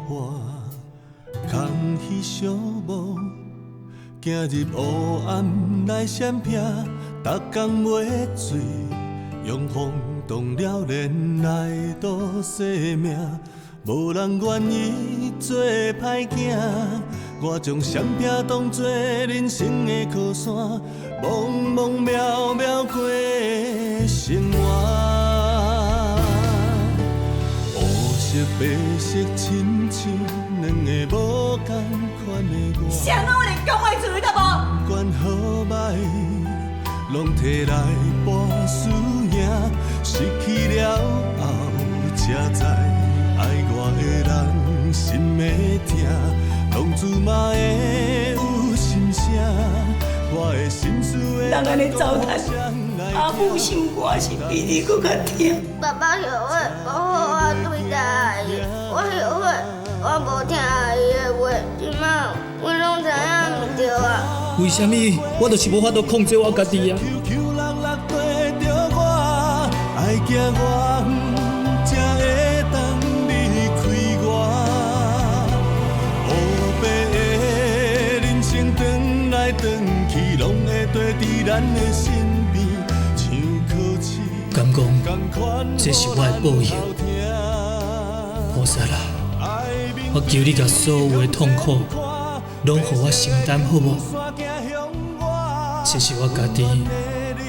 化，空虚寂寞，行入黑暗来闪避，逐工袂醉，用风动了恋来度生命，无人愿意做歹囝。我将闪避当作人生的靠山，茫茫渺渺过生活。黑色白色亲像两个无同款的我。谁拢有连讲话自由得无？不管好歹，拢摕来博输赢，失去了后才知，爱我的人心会痛。浪子嘛会有心声，我的心事会人安尼糟蹋，阿母心肝是比你搁较痛。爸爸后悔，保护我对待阿姨。我后悔，我无听阿姨的话。即摆我拢知影毋对啊。为什么我就是无法度控制我家己啊？爱惊我才会当离开我，黑白的人生转来转去，拢会跟伫咱的身边，像考试。敢讲，这是我的报应。菩萨啦，我求你把所有的痛苦，拢予我承担，好无？这是我家己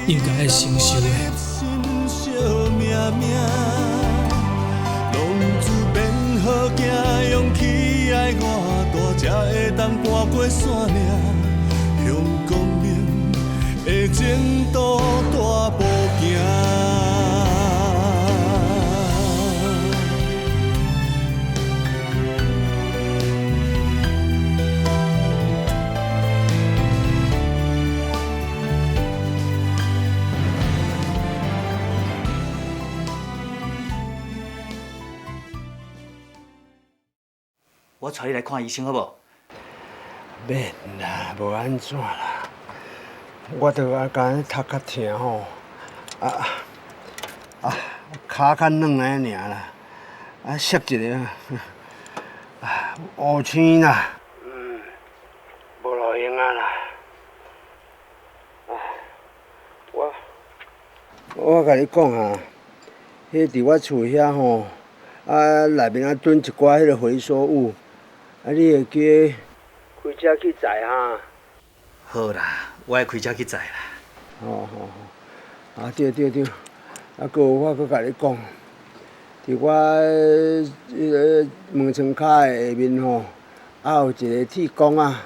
应该要承受的。浪子变好行，勇气爱我大，才会当搬过山岭，向光明的前途大步行。我带你来看医生，好无？免啦，无安怎啦，我着啊干头较疼吼，骹较软安尼尔啦，摔一个，乌青啦，无路用啊啦，我甲你讲啊，迄伫我厝遐吼，内面囤一寡迄个回收物。你会记开车去载哈？好啦，我会开车去载啦。好，对，搁有我搁甲你讲，伫我迄个门窗骹的下面吼，有一个铁工啊，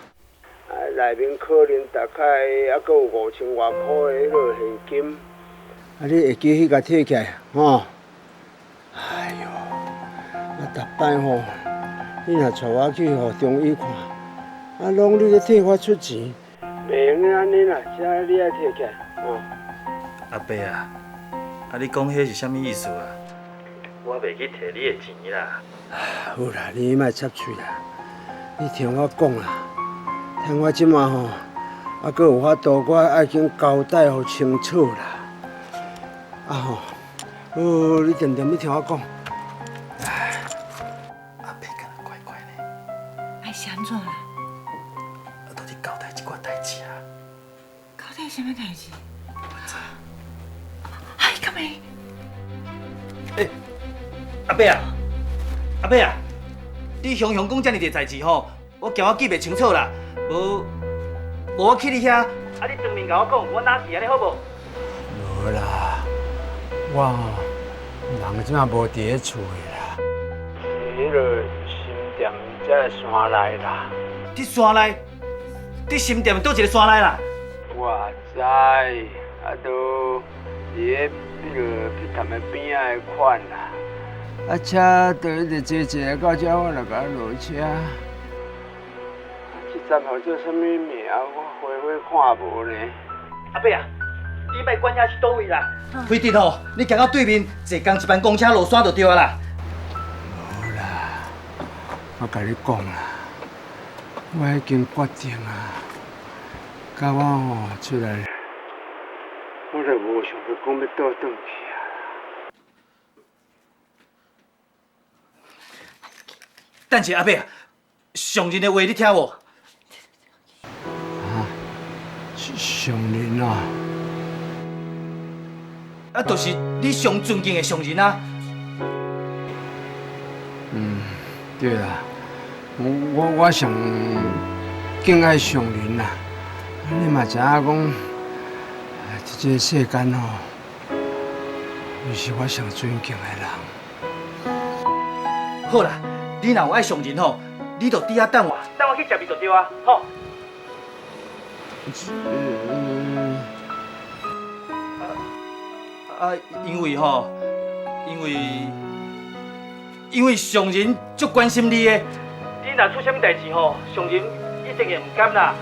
内面可能大概搁有5000外箍的迄个现金，你会记迄个摕起来吼？哎哟，我逐摆吼。你若带我去互中医看，拢你咧替我出钱，袂用安尼啦，这你爱摕起来，阿伯啊，你讲迄是啥物意思啊？我袂去摕你的钱啦。好啦，你莫插嘴啦，你听我讲啦，听我即马吼，搁有法度，我爱经交代互清楚啦。你定你听我讲。是安怎啦？我到底交代一寡代志啊？交代什么代志？我知。哎，干咩？阿伯啊，你雄讲遮尔济代志吼，我惊我记袂清楚啦。无我去你遐，你当面甲我讲，我哪是安尼好无？无啦，我人即马无伫咧厝诶啦，是迄个。店在山内啦，伫山内，伫新店倒一个山内啦。我知，都伫迄个碧潭的边仔的款啦。车就一直坐坐到遮，我就甲落车。这站号叫啥物名？我花看无呢。阿伯啊，你莫管遐是倒位啦，规定吼，你行到对面，坐同一班公车落山就对啊啦。我甲你讲啦，我已经决定啊，甲我吼出来，我就无想要讲要倒转去啊。但是阿伯啊，上人的话你听无？上人啊，啊，就是你上尊敬的上人啊。对啦，我上敬爱上人啦。你嘛知影讲，这个世间吼，你是我上尊敬的人。好啦，你若有爱上人吼，你就伫遐等我去食面就对啊，吼。因为吼，因为上人足关心你的，你若出啥物代志吼，上人一定会唔甘啦。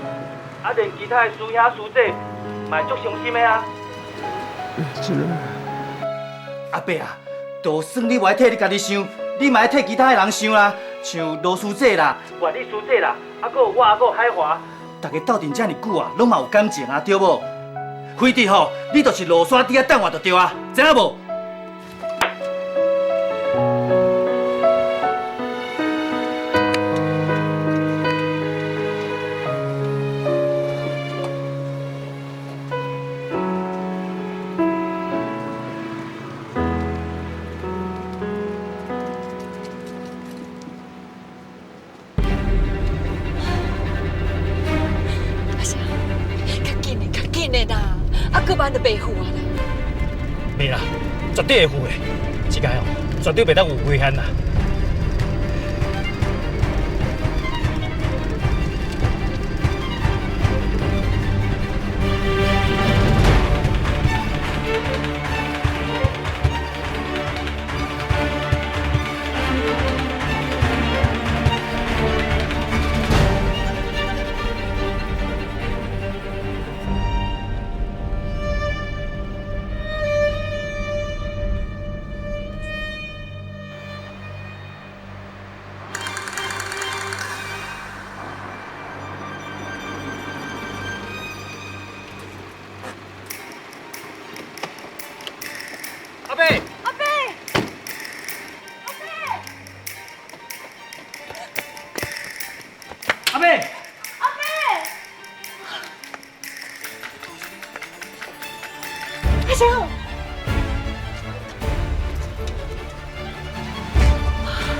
啊，连其他的师兄师姐嘛会足伤心的啊。阿伯啊，就算你袂替你家己想，你嘛要替其他的人想啦，像罗师姐啦、万丽师姐啦，啊，搁有我，啊，搁有海华，大家斗阵遮尔久啊，拢嘛有感情啊，对无？非得吼，你就是落山伫遐等我就对啊，知影无？搁办就袂赴啊啦！袂啦，绝对会赴的。这个哦，绝对袂当有危险啦。阿伯，阿伯，阿伯，阿伯，阿翔，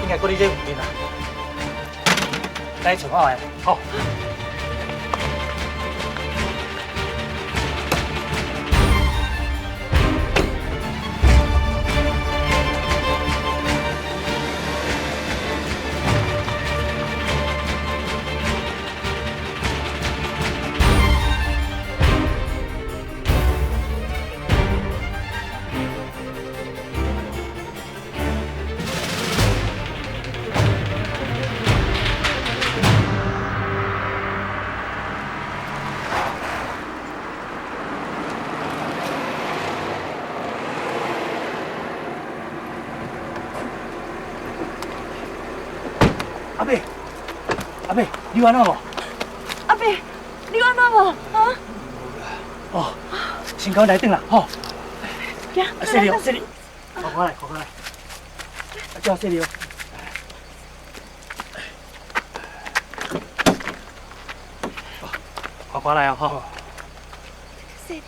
应该搁你这附近啦。来，请我来。好。阿伯，阿伯，你有安怎无？阿伯，你有安怎无？啊？哦，先赶来转啦，吼。行，谢你哦，谢你。快快来，快快来。叫谢你哦。快快来啊，吼。谢你。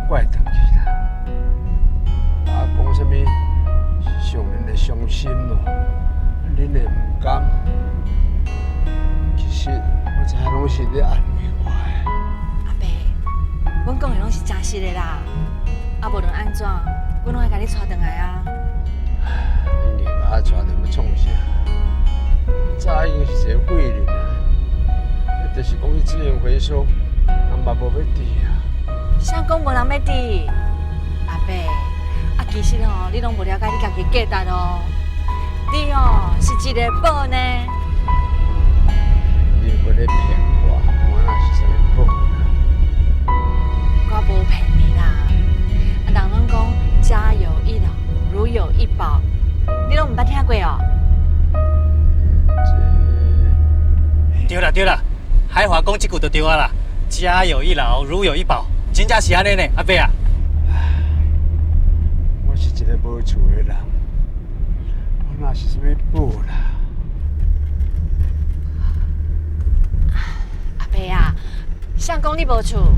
怪回去啦！啊，讲什么上人的伤心咯，恁会唔甘？其实我知影拢是咧安慰我的。阿伯，阮讲的拢是真实的啦。啊，无论安怎，阮拢会甲你带回来啊。你把我带回要创啥？早已经是一个废人啊！就是讲去资源回收，人嘛无要治啊。谁讲无人要治？阿伯，啊，其实吼，你拢无了解你家己的价值哦。你哦是一个宝呢。你要咧骗我，我哪是啥物宝啊？对啦，海华讲这句就对啊啦，家有一老，如有一宝，真正是安尼呢，阿伯啊。我是一个无厝的人，我哪是想要补啦？阿伯啊，谁讲你无厝？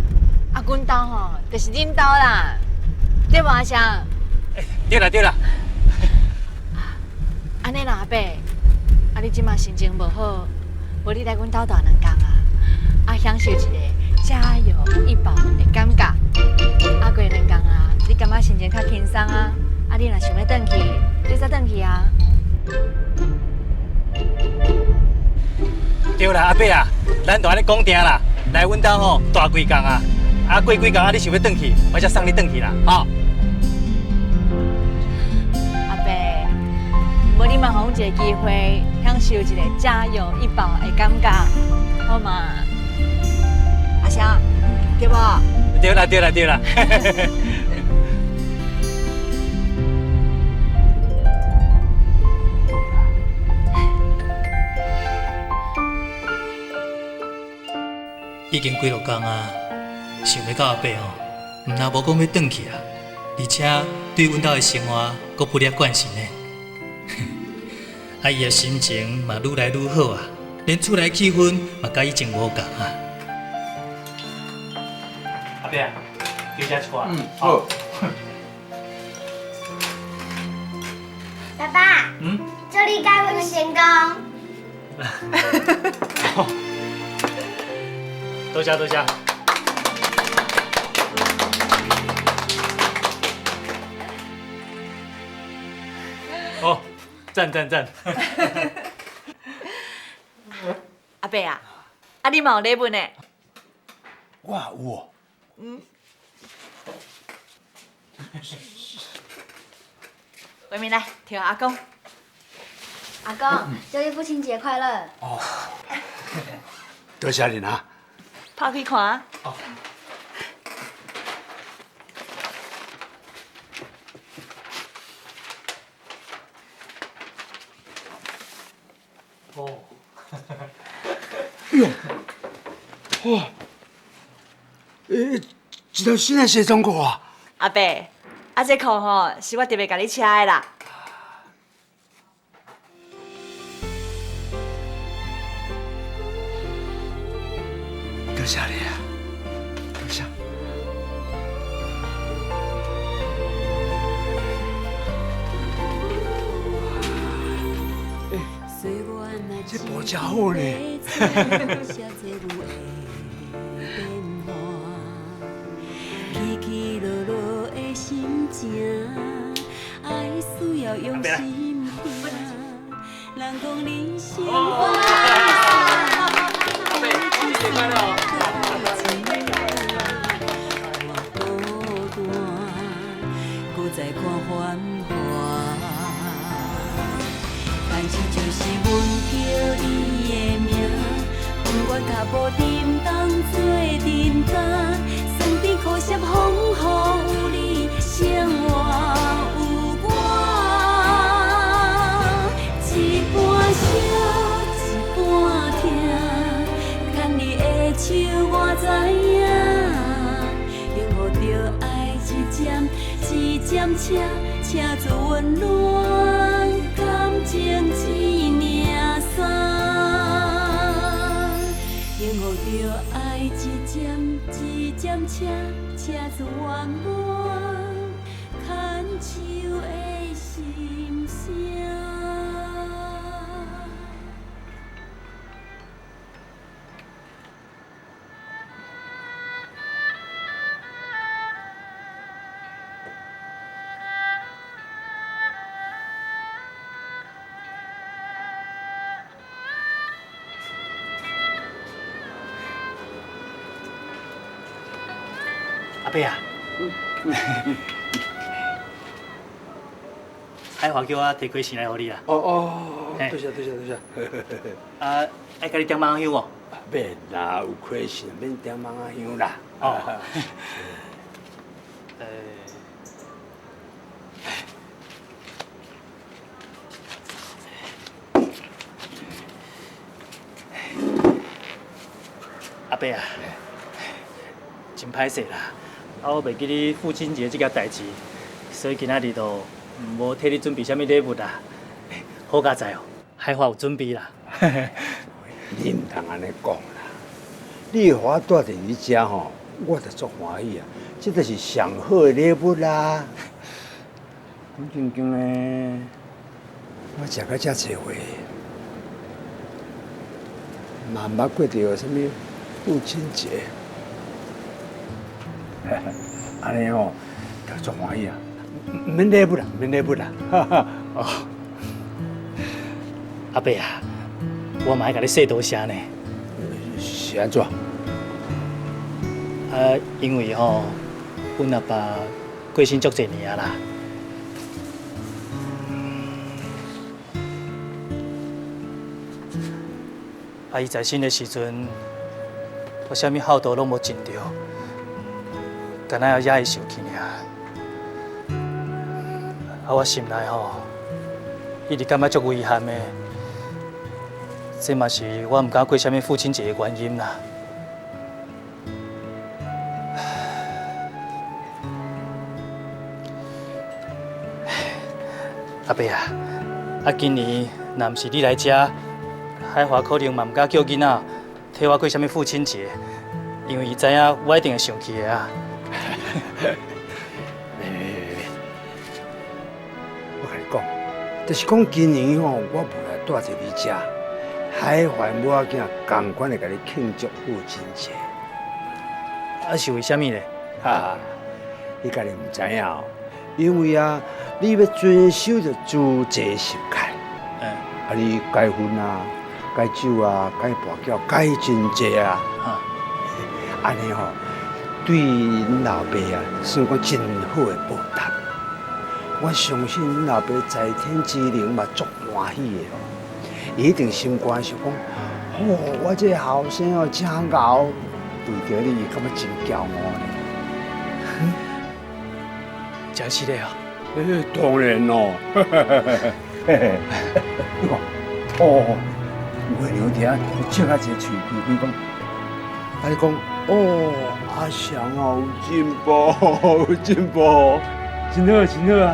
啊，阮兜吼，就是恁兜啦，对无阿香？对啦对啦。安尼啦，阿伯，啊你即马心情无好，无你来阮兜大两工啊，啊享受一个家有一宝的感觉。啊过两工啊，你感觉心情较轻松啊？啊你若想要转去，你再转去啊。对啦，阿伯啊，咱就安尼讲定啦，来阮兜吼大几工啊，啊过几工啊，你想要转去，我才送你转去啦，吼。阿伯，无你嘛，互阮一个机会，享受一个家有一宝的感觉，好嘛？阿香，对无？对啦对啦对啦。已经几落工啊，想要到阿伯吼，毋但无讲要转去啊，而且对阮兜的生活阁不离惯性呢。啊，伊的心情嘛愈来愈好啊，连厝内气氛嘛甲以前无共啊。阿伯啊，叫遮一挂。好。爸爸，祝你结婚成功。多谢多谢。哦，赞赞赞！阿伯啊，啊你嘛有礼物呢？我有哦。维明来，听阿公。阿公，祝你父亲节快乐。哦，多谢你啊。拍开看啊。哦。哟，哇，一条新的西装裤啊！阿伯，啊这裤吼是我特别甲你请的啦。多谢你啊，多谢。这布真好呢。起起落落的心情，爱需要用心听。人讲人生搁再看繁华，但是就是阮叫伊的名，不愿脚步沉重做阵担，酸甜苦涩风雨有你，生活有我，一半笑一半痛，牵你的手我知影，永护着爱一渐一渐车，车做温暖，感情只领衫，永护着爱一渐一渐车，车做温暖，牵手的心声。阿伯啊，海华叫我提几钱来互你啦。哦，多谢多谢多谢。啊，爱甲你点蚊香哦。免啦，有亏心，免点蚊仔香啦。哦。伯啊，真歹势啦！我袂记你父亲节这件代志，所以今仔日就无替你准备啥物礼物啦。好佳在哦，海华有准备啦。你唔通安尼讲啦！你互我带伫你遮吼，我着足欢喜啊！这就是上好的礼物啦。讲真经诶，我食到遮侪回，嘛毋捌过着什么父亲节。安尼吼，着足欢喜啊！免礼物啦，免礼物啦！哦，阿伯啊，我嘛爱甲你说多谢呢。是安怎？因为吼，阮阿爸过身足侪年啊啦。伊在生的时阵，我啥物好道拢无尽着，干那要野伊受气尔。我心内吼，一直感觉足遗憾的。这嘛是我唔敢过啥物父亲节的原因啦。阿伯啊，今年若唔是你来遮，海华可能嘛唔敢叫囡仔替我过啥物父亲节，因为伊知影我一定会生气的啊。我甲你讲，就是讲今年吼，我无来带着你遮，海华母仔囝同款会甲你庆祝父亲节。是为虾米咧？哈，你家己唔知影哦，因为啊，你要遵守着主节习惯。你解婚啊，解酒啊，解跋筊，解真济啊。安尼吼，对恁老爸啊，算讲真好的报答。我相信恁老爸在天之灵嘛，足欢喜的哦。伊一定心肝想讲，哦，我这后生哦，真牛，对着你，感觉真骄傲呢。真是的哦。当然咯。你看，哦，月娘听，笑啊一个喙皮皮讲，你讲，哦，阿翔哦，有进步，有进步，真好，真好啊！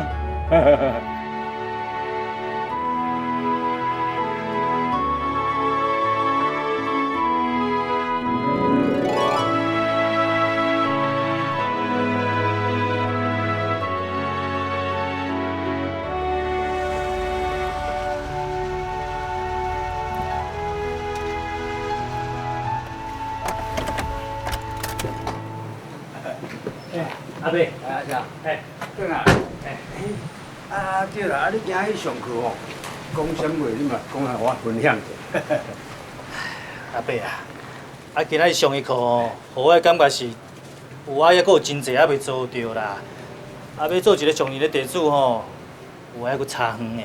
阿伯，是啊，对啦，对啦，你今日上课哦，讲啥话你嘛讲下我分享者。阿伯啊，今仔日上的课吼，互我的感觉是有还阁有真济还未做到啦。要做一个上年的地主吼，有还阁差远的。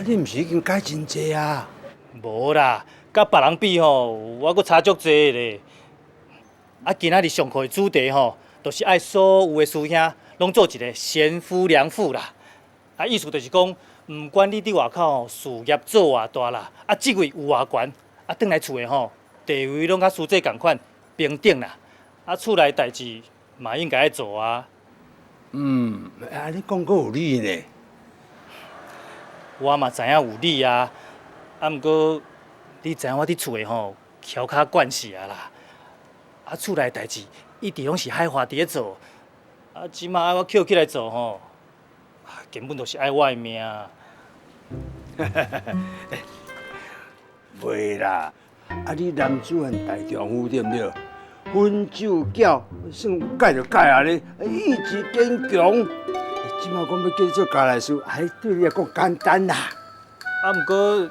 你毋是已经改真济啊？无啦，甲别人比吼，我阁差足济咧。今仔日上课的主题吼，就是爱所有的师兄拢做一个贤夫良妇啦。意思就是讲，毋管你伫外口事业做偌大啦，职位有偌悬，转来厝的吼，地位拢甲师姐共款平等啦。厝内代志嘛应该爱做啊。你讲阁有理呢。我嘛知影有理啊，毋过你知影我伫厝的吼，翘脚惯势啊啦。厝内代志一直拢是海华伫咧做，即马爱我捡起来做吼，根本就是爱我的命。袂啦，你男子汉大丈夫对毋对？分酒饺算改就改啊！你意志坚强。即马讲要叫你做家内事，对你来讲简单啦。毋过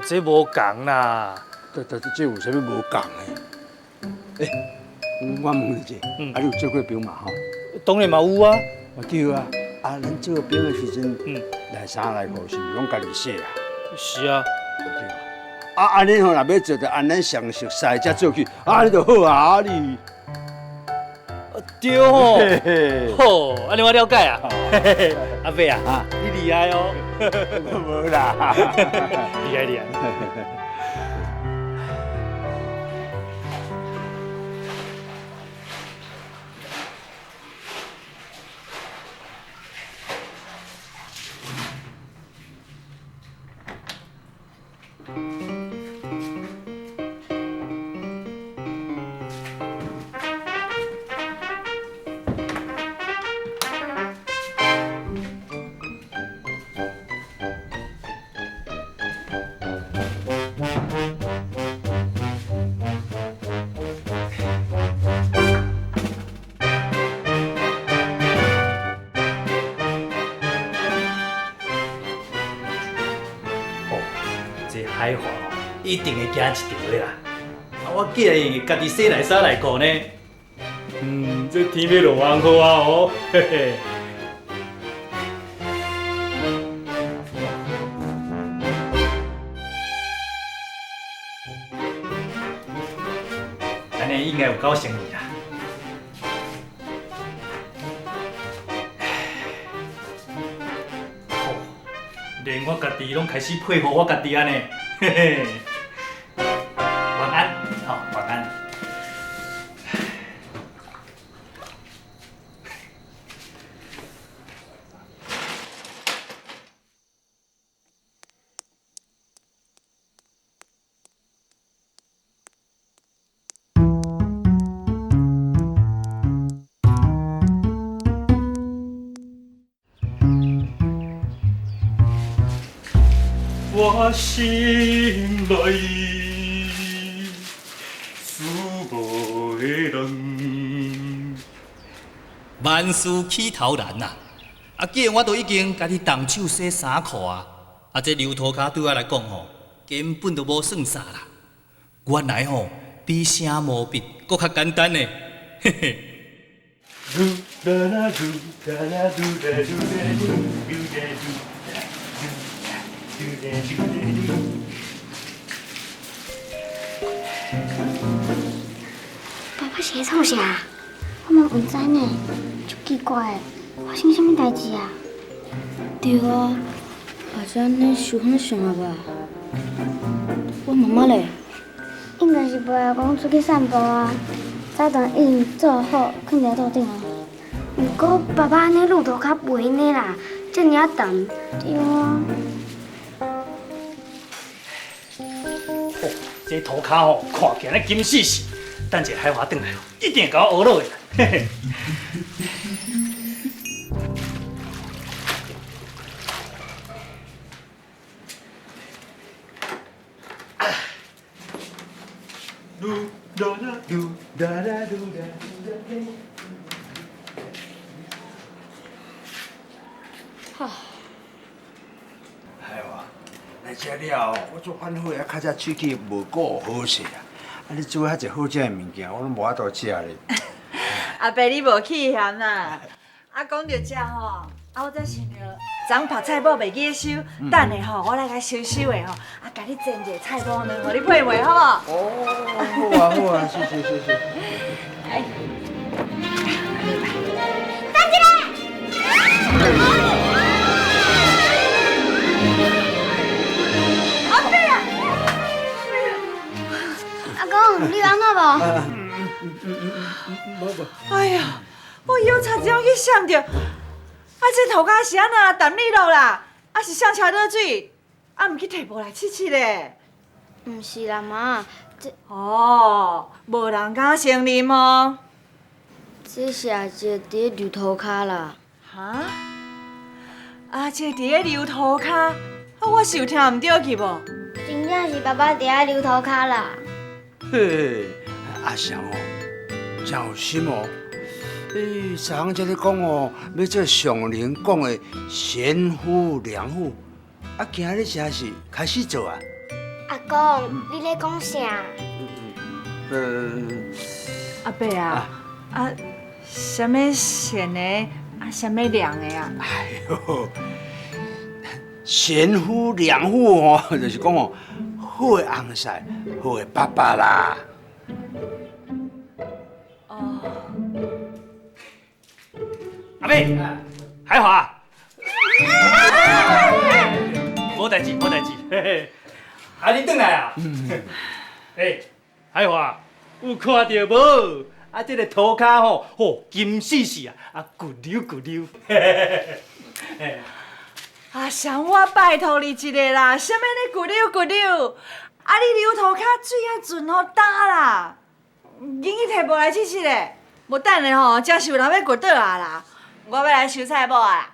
这无共啦。这有啥物无共的？我问你者，你有做过兵嘛？吼？当然嘛有啊。对啊，咱做兵的时阵，内衫内裤是毋拢家己洗啊？是啊。对啊。安尼吼，若要做，就按咱上熟悉才做去，你就好啊你。对吼。好，安尼我了解啊。阿伯啊，你厉害哦。无啦。厉害厉害。海华哦，一定会惊一条的啦。我竟然家己洗内衫内裤呢。这天要落红雨啊哦，嘿嘿。安尼应该有够诚意啦。哦，连我家己拢开始佩服我家己安尼，嘿嘿。晚安，好，晚安。我心内思无的人，万事起头难呐！既然我都已经家己动手洗衫裤啊，这流涂骹对我来讲吼，根本都无算啥啦。原来吼，比写毛笔搁较简单呢，嘿嘿。爸爸是在创啥？我嘛唔知呢，足奇怪的，发生什么代志啊？对啊，或者你想很想啊吧？我妈妈嘞？应该是陪阿公出去散步啊，早顿已经做好，放伫桌顶啊。不过爸爸安尼路途较袂呢啦，遮尔啊重，对啊。这涂骹吼，看起来金死死，等一下海华转来，一定会甲我学落去。嘿嘿。海华，来食了后，我做反悔啊，较早喙齿无顾好势啊。你做遐济好食的物件，我拢无法度食咧。阿伯你无气嫌啦。讲到这吼，我才想着，昨拍菜脯袂记收，等下吼我来甲收收的吼，甲你煎一个菜脯呢，互你配糜好无？哦，好啊好啊，是。哎，阿公，你有安怎无？哎呀，我腰差点去想着，这涂骹是安那淡你落啦，是上车倒水，唔去摕无来试试咧。唔是啦，妈，哦，无人敢承认哦。这是阿姐伫咧流涂骹啦。哈？阿姐伫咧流涂骹，我是有听唔对去无？真正是爸爸伫咧流涂骹啦。嘿，阿祥哦，真有心哦。昨昏才咧讲哦，要做上人讲的贤夫良妇，今日真是开始做啊。阿公，你咧讲啥？阿伯啊，什么贤的，什么良的啊？哎呦，贤夫良妇哦，就是讲哦，好的翁婿，好的爸爸啦。哦，阿妹，海华，无代志，嘿嘿。你转来啊？海华，有看到无？这个涂骹吼，金死死啊，骨溜，嘿嘿。阿祥，我拜托你一个啦，什么咧骨溜？你流涂骹水啊顺好打啦，紧去摕无来试试咧，无等下吼，真是有人要骨倒啊啦，我要来收菜脯啊。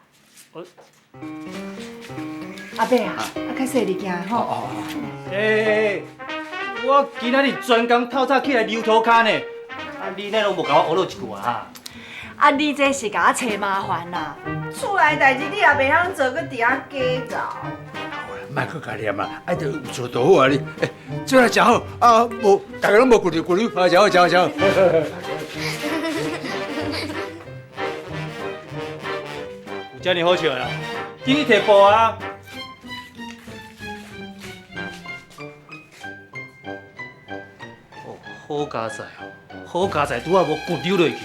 阿伯啊，较细日行吼。我今仔日专工透早起来流涂骹呢，你呢拢无甲我学落一句啊？你这是甲我找麻烦啦！厝内代志你也袂晓做，搁伫遐假搞。莫去家念啊，爱着有做就好啊你。做来真好啊，无大家拢无顾虑顾虑，啊，真好真好真好。有遮尔好笑啦，今日摕布啊！哦，好佳哉哦，好佳哉，拄啊无骨溜落去，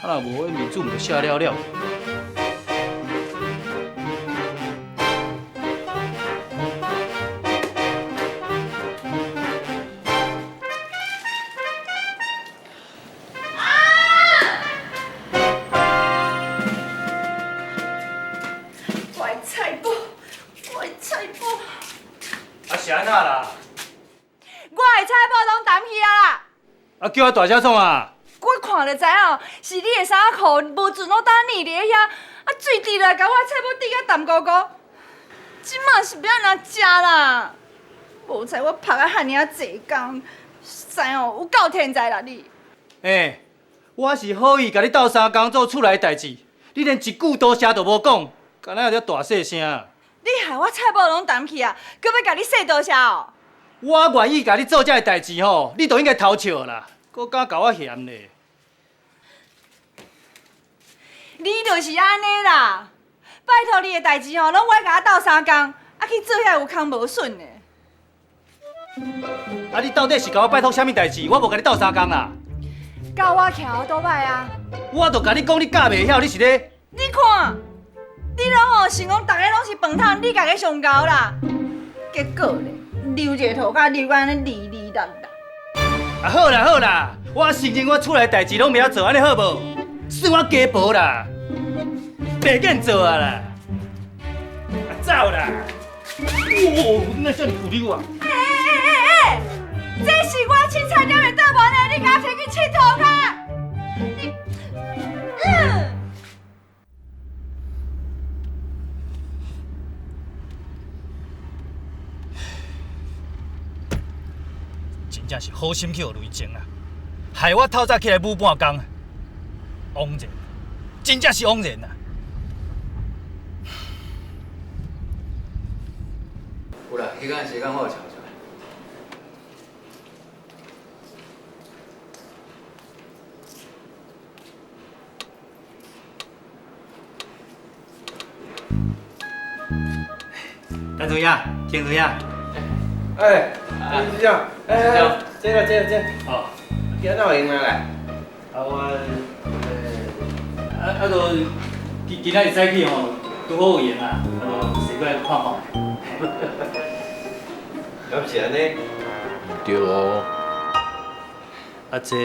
啊若无，面子毋就写了了。是安那啦？我的菜脯拢澹去啊啦！啊，叫我大声创啊！我看就知影，是你的衫裤无准我等你伫遐，啊水滴来，甲我菜脯滴甲澹糊糊。即马是要安怎食啦？无采我拍啊遐尔济工，知哦，有够天才啦你！我是好意甲你斗相共做厝内代志，你连一句多谢都无讲，干那有只大细声。你害我菜脯拢澹去啊，搁要甲你说多谢哦。我愿意甲你做这个代志吼，你都应该偷笑啦，搁敢甲我嫌咧。你就是安尼啦，拜托你的代志吼，拢我甲我斗相共，啊去做遐有空无顺的。啊，你到底是甲我拜托啥物代志？我无甲你斗相共啦。教我徛好倒摆啊！我都甲你讲，你教袂晓，你是咧？你看，你拢吼想讲大家拢是饭桶，你家己上高啦。结果咧，留一个涂骹留安尼哩哩答答。啊好啦好啦，我承认我厝内代志拢袂晓做，安尼好无？算我家婆啦，袂瘾做啊啦。啊走啦！哦，那叫你苦溜啊！这是我凊彩店的倒门的，你甲我摕去佚佗卡！你，真正是好心去互雷情啊！害我透早起来舞半工，枉然，真正是枉然啊！有啦，迄间时间我有查出来。干怎样？听怎样？哎，是这样，这个，哦，今仔哪用来？啊我，就今仔日早起吼，拄好有闲啊，是过来看看。敢是安尼？对哦。啊这，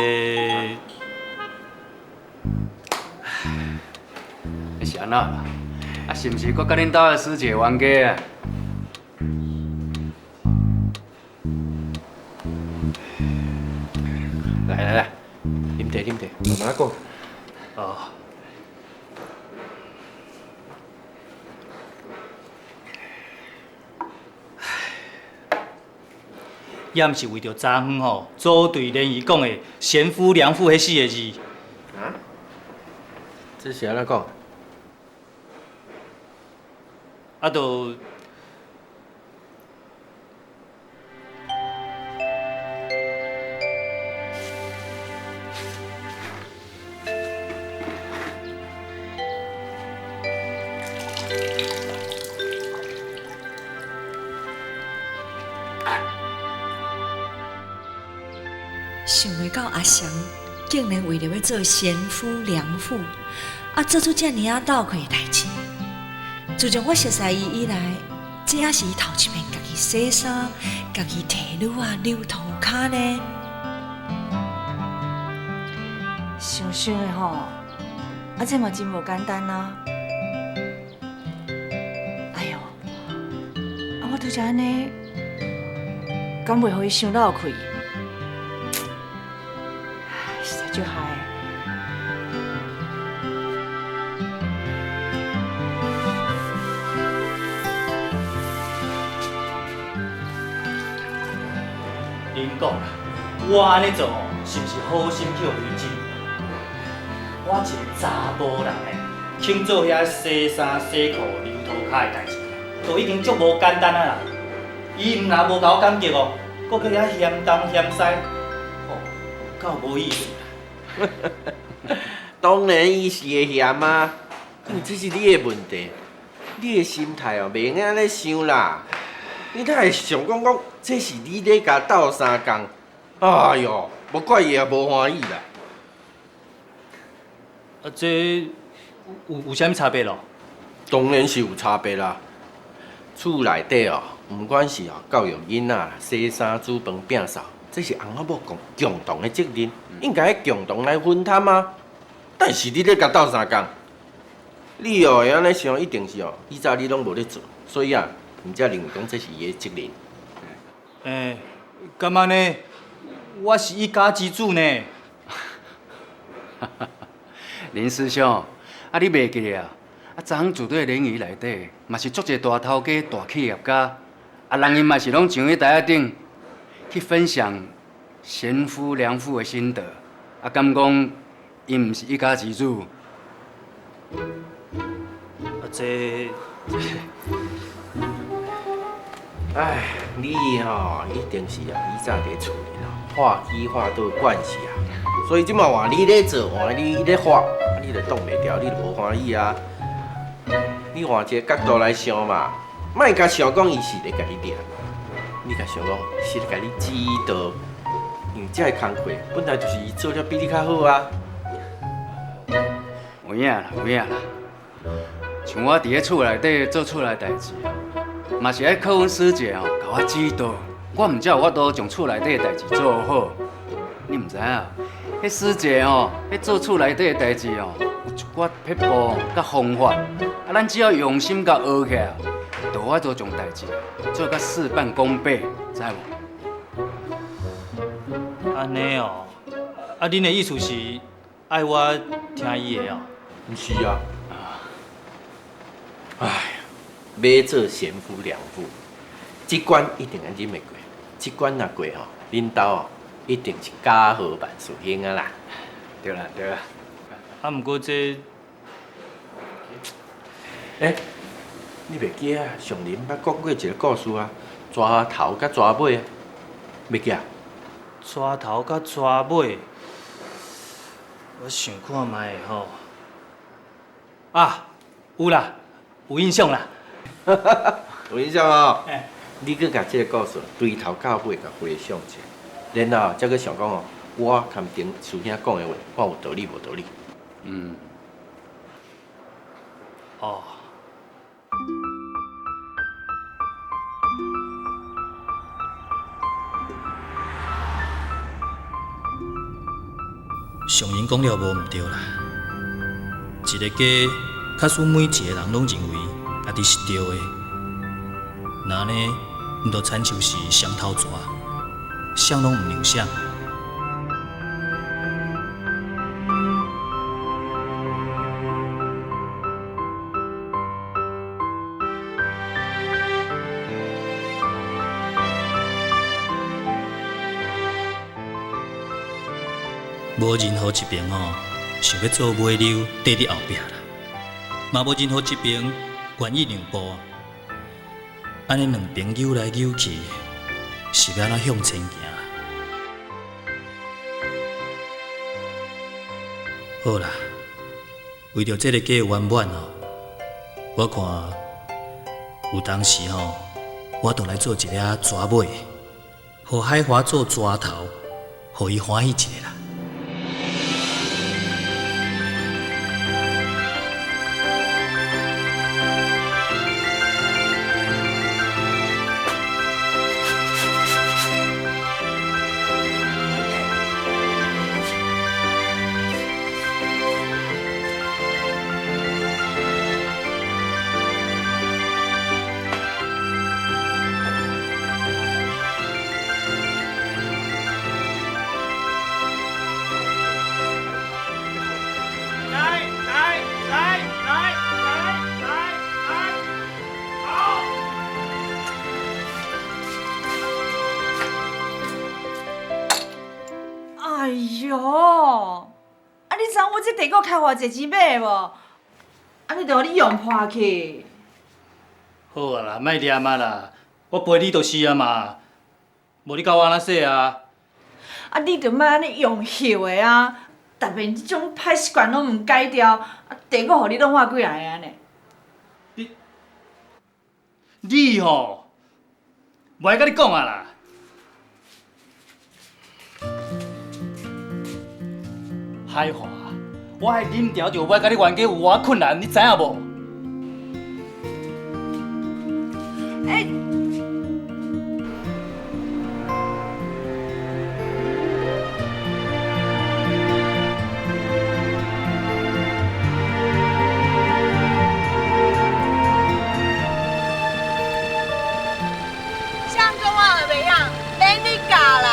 是安那啦？啊，是毋是我甲恁兜的师姐冤家啊？来，啉茶，慢慢讲。哦。也毋是为着昨昏吼组队联谊讲的贤夫良妇迄4个字。啊？这是安怎讲？啊，就想袂到阿翔竟然为了要做贤夫良妇，啊，做出遮尔啊倒亏的代志。自从我熟悉伊以来，这也是伊头一遍家己洗衫、家己提溜啊、溜涂骹呢。想想的吼，啊，这嘛真无简单啊！哎呦，啊，我拄则安尼，敢袂互伊伤老气？实在就害。恁讲啦，我安尼做吼，是毋是好心去互雷情？我一个查甫人诶，肯做遐洗衫、洗裤、溜涂骹的代志，都已经足无简单啊啦！伊毋若无甲我感激哦，搁去遐嫌东嫌西，哦，够无意思啦。当然伊是会嫌啊，这是你的问题，你的心态哦，袂安尼想啦。你哪会想讲这是你咧甲斗相共？哎哟，无怪伊也无欢喜啦。这有啥物差别咯？当然是有差别啦。厝内底哦，毋管是教育囡仔、洗衫、煮饭、摒扫，这是翁仔某共同的责任，应该共同来分摊啊。但是你咧甲斗相共，你哦会安尼想，一定是哦，以前你拢无咧做，所以啊，毋才认为讲这是伊的责任。干嘛呢？我是一家之主呢。林师兄，你袂记得啊？昨昏住在联谊内底，嘛是足侪大头家、大企业家，人因嘛是拢上去台顶去分享贤夫良妇的心得，敢讲因毋是一家之主。哎，你吼一定是以早伫厝里画鸡画到惯势啊，所以即马换你咧做，换你咧画，你就挡袂牢，你就无欢喜啊。你换一个角度来想嘛，莫甲想讲伊是咧甲你掠，你甲想讲是咧甲你指导，因为这个工课本来就是伊做了比你较好啊。有影啦，有影啦。像我伫咧厝内底做厝内代志，嘛是爱靠阮师姐甲我指导，我毋才有法度将厝内底代志做好。你毋知影，迄师姐迄做厝内底代志有一寡撇步甲方法，咱只要用心甲学起来，就有法度将代志做甲事半功倍，知无？安尼哦，恁的意思是爱我听伊的哦？毋是啊。哎，要做贤夫良妇，这关一定要忍会过。这关若过吼，恁兜一定是家和万事兴啊啦。对啦，对啦。毋过这，你袂记啊？上林捌讲过一个故事啊，抓头甲抓尾啊，袂记啊？抓头甲抓尾，我想看卖吼。啊，有啦。有印象啦，有印象哦。你搁甲这个故事对头到尾甲回想一下，然后再搁想讲哦，我牵顶师兄讲的话，我有道理无道理？哦。上人讲了无毋对啦，一个家。假使每一个人拢认为家己是对的，那呢，毋就亲像是双头蛇，谁拢毋让谁。无任何一边想要做尾流，缀伫后壁啦。嘛无任何一边愿意让步，安尼两边扭来扭去，是要安怎向前行？好啦，为着这个家的圆满我看有当时我就来做一个蛇尾，互海华做蛇头，互伊欢喜一下啦。我这地沟开偌济钱买无？安尼就互你用破去。好啊啦，莫念啊啦，我陪你就是啊嘛，无你甲我安怎说啊？啊，你着莫安尼用休的啊！逐面即种歹习惯拢毋改掉，啊，第个互你弄坏几来安尼。你吼，无爱甲你讲啊啦。海华，我迄忍条着我甲你冤家有偌困难，你知影无？相公我袂样，免你教啦。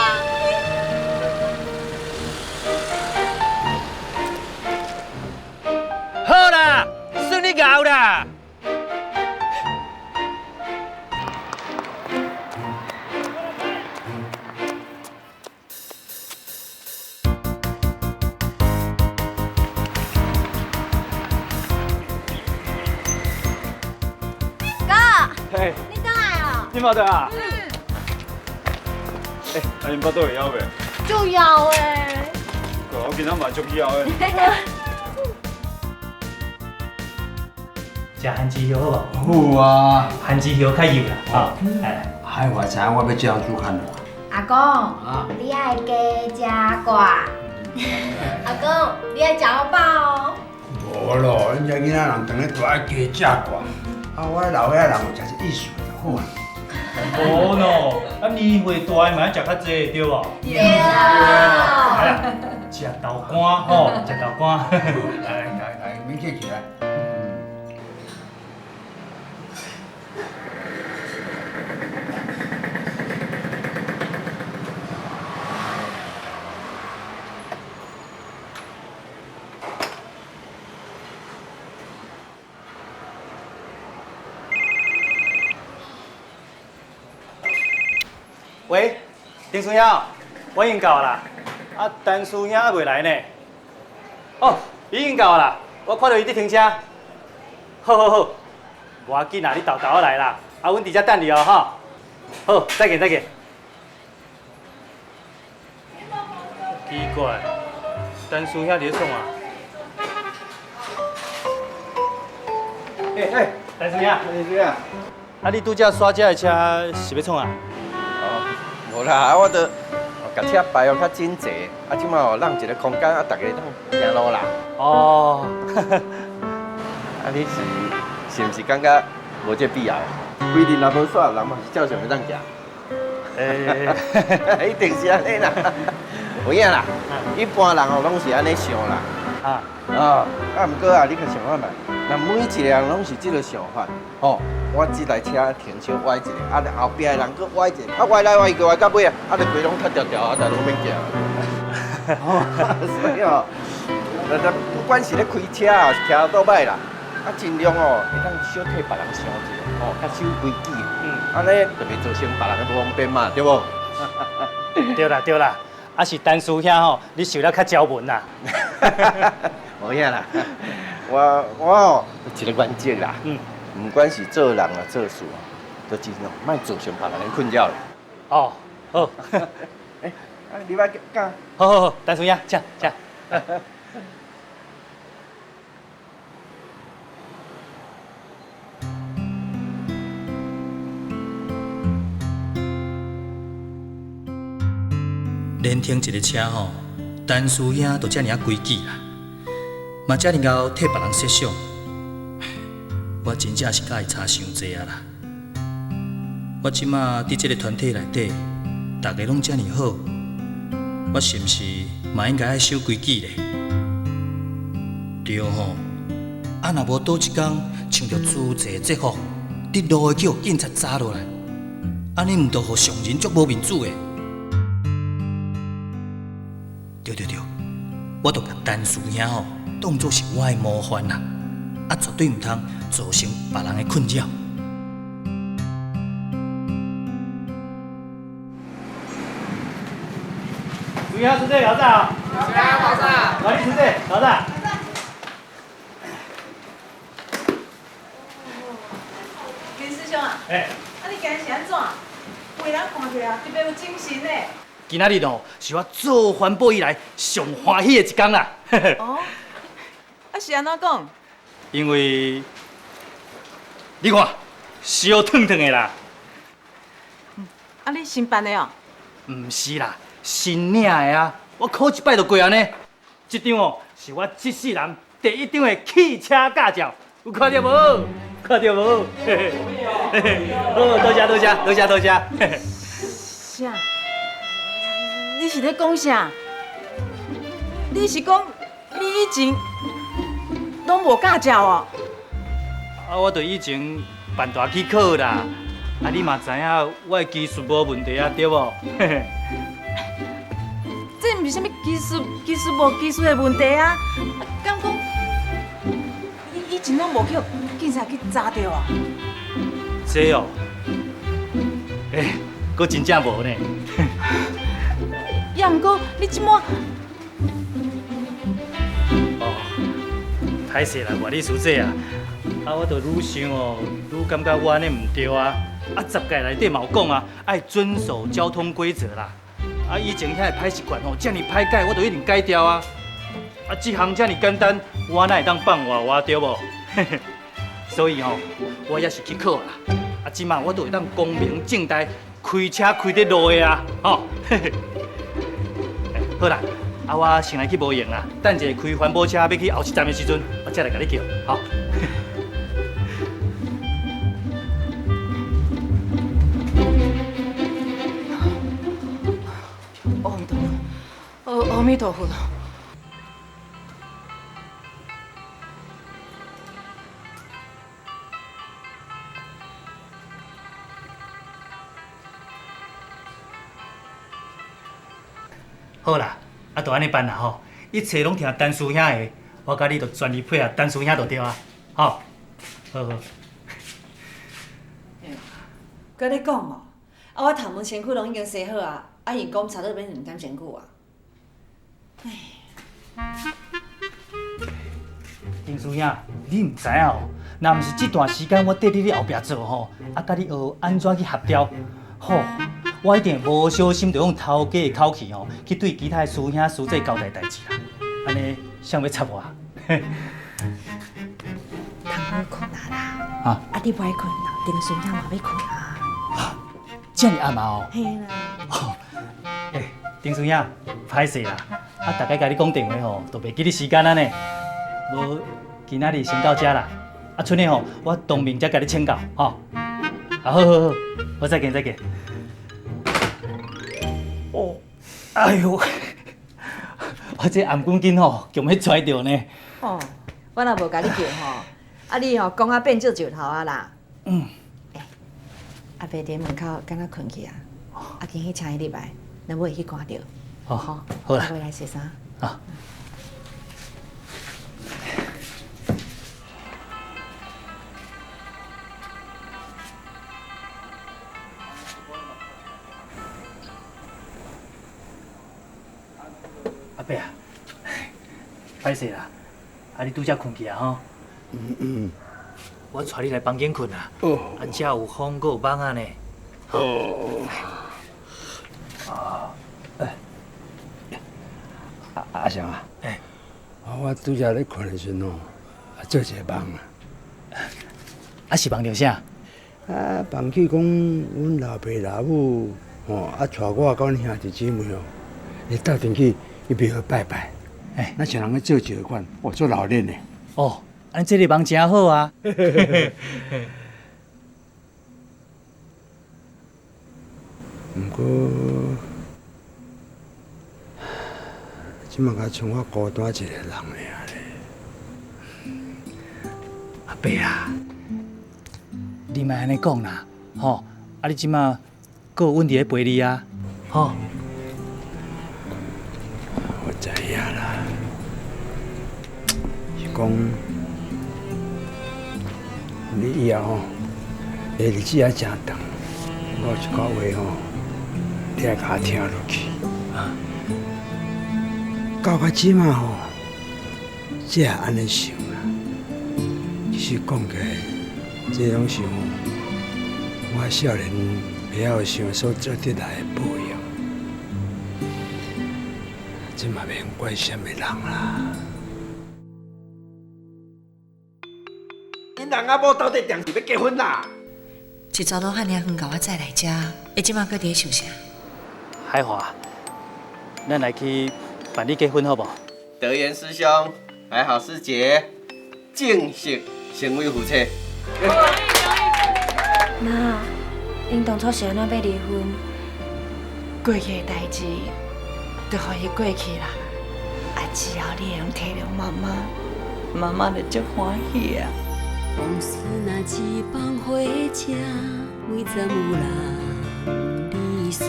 好啦，算你熬啦。哥，嘿，你倒来哦。你冇得啊？欸，啊，恁巴肚会枵袂？就要诶。我今仔嘛足枵诶。食番薯叶好好无？啊，番薯叶较油啦，吼。哎，海华知影我要这样煮饭咯。阿公，你爱加食寡。阿公，你爱食好饱哦。无咯，恁遮囡仔人当然都爱加食寡。啊，我老岁仔人有食一意思就好啊。无喏，啊年岁大的嘛要食较济对无？对啊。来啦，食豆干吼，食豆干。来，免客气啦。喂，丁书英，我已经到啦，啊，陈书英还未来呢。哦，已经到啦，我看到伊伫停车。好好好，无要紧啦，你豆豆来啦，啊，阮伫遮等你哦，吼。好，再见再见。奇怪，陈书英伫创啊？陈书英，啊，你拄则刷遮的车是要创啊？无啦，我着甲车牌哦较整齐，啊，即马哦让一个空间，啊，大家通行路啦。哦，啊，你是毋是感觉无这必要？规日若无煞，人嘛是照常会当行。一定是安尼啦。有影啦，一般人哦拢是安尼想啦。啊，毋过啊，你可想看觅，若每一个人拢是即个想法，吼，我即台车停稍歪一个，啊，后壁的人搁歪一个，啊，歪来歪去歪到尾啊，啊，着规拢塌条条，啊，但拢免行。所以哦，不管是咧开车啊，是骑倒摆啦，啊，尽量哦，会当少替别人想一下，哦，较守规矩，安尼就袂造成别人的不方便嘛，对无？对啦对啦，啊是陈师兄吼，你受了较招文啦。无影啦，我哦一个原则啦，不管是做人啊做事啊，都尽量莫造成别人的困扰。哦，好。啊，你要干？好好好，陈师兄，请。连停一个车吼，陈师兄就遮尔规矩啦，嘛遮尔够替别人设想，我真正是甲伊差伤济啊啦。我即马伫即个团体内底，大家拢遮尔好，我是毋是嘛应该爱守规矩咧？对吼，啊若无倒一天冲着资济节福，伫路会叫警察抓落来，安尼毋着互上人足无面子诶。对，我著甲陈师兄吼当作是我的模范啦，啊绝对毋通造成别人的困扰。师兄师姐老早。老早。老李师姐老早。林师兄啊，啊你今日是安怎？为人看起来特别有精神呢。今仔日哦，是我做环保以来上欢喜的一天啦。哦，啊是安怎讲？因为你看，烧烫烫的啦。啊，你新办的哦？唔是啦，新领的啊，我考一摆就过安尼。这张哦，是我这世人第一张的汽车驾照，有看到无？看到无？好，多谢。啥？你是咧讲啥？你是讲你以前拢无驾照哦？啊，我著以前办大去考啦。啊，你嘛知影我的技术无问题啊，对无？这毋是啥物技术无技术的问题啊？敢讲你以前拢无去警察去查着啊？这哦，佫真正无呢。也毋过你即满……哦，歹势啦，外里师姐啊，我著愈想哦，愈感觉我安尼毋对啊。十戒内底嘛有讲啊，爱遵守交通规则啦。以前遐个歹习惯吼，遮尔歹改，我著一定改掉啊。这项遮尔简单，我哪会当放活对无？所以吼，我也是去考啦。即马我都会当光明正大开车开伫路的啊，吼。好啦，我先来去无闲啦，等一下开环保车要去后一站的时阵，我再来甲你叫，好。阿弥陀佛。好啦，就安尼办啦吼，一切拢听陈师兄的，我甲你就全力配合陈师兄就对啊，吼，好。甲你讲哦，我头毛身躯拢已经洗好啊，因讲差不多免2点身躯啊。丁师兄，你唔知影哦，若毋是这段时间我缀你后壁做吼，甲你学安怎去合调，吼，我一定无小心就用头家的口气吼，去对其他的师兄师姐交代代志啦。安尼想要插我？通好困啦，你不爱困啦，丁师兄嘛要困啊。这么暗哦？嘿啦。丁师兄，歹势啦，大概甲你讲电话吼，都袂记你时间啊呢。无，今仔日先到遮啦。剩的吼，我当面才甲你请教，吼。好，我再见。哦，哎呦，我这颔管筋吼，强要拽着呢。哦，我若无甲你叫吼，你吼讲变少石头啊啦。阿伯伫门口敢若困去啊，今去请伊入来，咱尾去赶着。好啦。我来洗衫。好。阿伯啊，歹势啦，你拄则困去啊吼？我带你来房间困啊。遮有风，阁有网啊呢。阿翔啊，我拄则咧困的时阵哦，做一个梦啊。是梦到啥？梦去讲阮老爸老母带我甲阮兄弟姊妹会斗阵去伊庙拜拜。咱像人去做石款，做老练的。安这个梦真好啊！不过，即马甲像我孤单一个人尔咧。阿伯啊，你莫安尼讲啦，吼！你即马阁有阮伫咧陪你啊，吼！我知影啦，是讲你以后的日子也真长，我有一句话你爱甲我听落去。到即马才会安尼想啦。其实讲起来，这种想我少年不晓想所做得来的报应，这嘛免怪什么人啦。恁人阿某到底定是要结婚啦？一早都汉尔远甲我载来遮，伊即马搁伫想啥？海华，咱来去办理结婚好不好？德言师兄，还好师姐，正式成为夫妻。妈，恁当初是安怎要离婚？过去的代志，就互伊过去啦。啊，只要你会用体谅妈妈，妈妈就足欢喜啊。往事若一放火车，每站有人离散，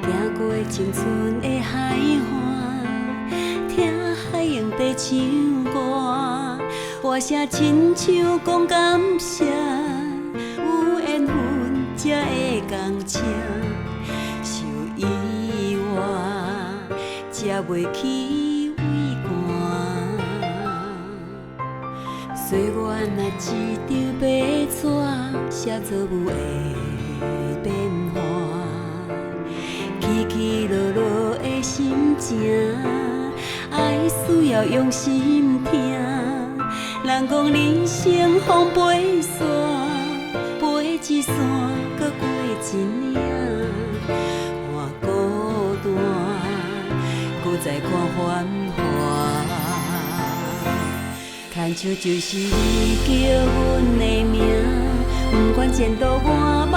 行过青春的海岸，听海洋在唱歌，歌声亲像讲感谢，有缘分才会同车，受意外才袂去畏寒。岁月若一张白纸，写作有的变化，起起落落的心情，爱需要用心听。人讲人生风飞沙，飞一山，搁过一岭，我孤单，搁再看繁华。牵手就是你叫阮的名，不管前途我茫